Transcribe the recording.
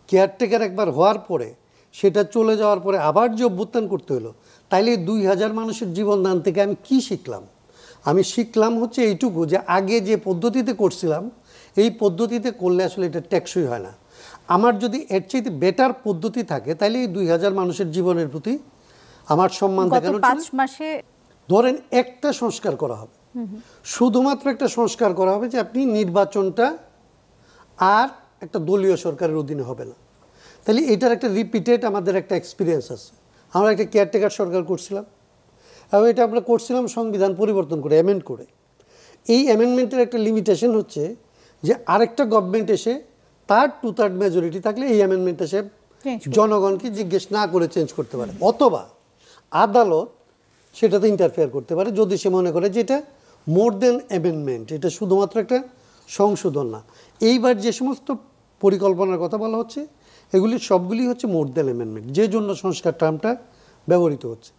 Caretaker একবার হওয়ার পরে সেটা চলে যাওয়ার পরে আবার যে অভ্যুত্থান করতে হলো, তাইলে 2000 মানুষের জীবনদান থেকে আমি কি শিখলাম? আমি শিখলাম হচ্ছে এইটুকু যে আগে যে পদ্ধতিতে করছিলাম এই পদ্ধতিতে করলে আসলে এটা টেকসই হয় না। আমার যদি এর চাইতে বেটার পদ্ধতি থাকে তাহলে এই 2000 মানুষের জীবনের প্রতি আমার সম্মান দেখানোর জন্য 5 মাসে ধরেন একটা সংস্কার করা হবে, শুধুমাত্র একটা সংস্কার করা হবে যে আপনি নির্বাচনটা আর একটা দলীয় সরকারের অধীনে হবে না। তাহলে এটার একটা রিপিটেড আমাদের একটা এক্সপিরিয়েন্স আছে। আমরা একটা কেয়ারটেকার সরকার করছিলাম এবং এটা আমরা করছিলাম সংবিধান পরিবর্তন করে, অ্যামেন্ড করে। এই অ্যামেন্ডমেন্টের একটা লিমিটেশন হচ্ছে যে আরেকটা গভর্নমেন্ট এসে তার 2/3 মেজরিটি থাকলে এই অ্যামেন্ডমেন্ট এসে জনগণকে জিজ্ঞেস না করে চেঞ্জ করতে পারে, অথবা আদালত সেটাতে ইন্টারফেয়ার করতে পারে যদি সে মনে করে যে এটা মোর দেন অ্যামেন্ডমেন্ট, এটা শুধুমাত্র একটা সংশোধন না। এইবার যে সমস্ত পরিকল্পনার কথা বলা হচ্ছে এগুলি সবগুলি হচ্ছে মোর দেন অ্যামেন্ডমেন্ট, যে জন্য সংস্কার টার্মটা ব্যবহৃত হচ্ছে।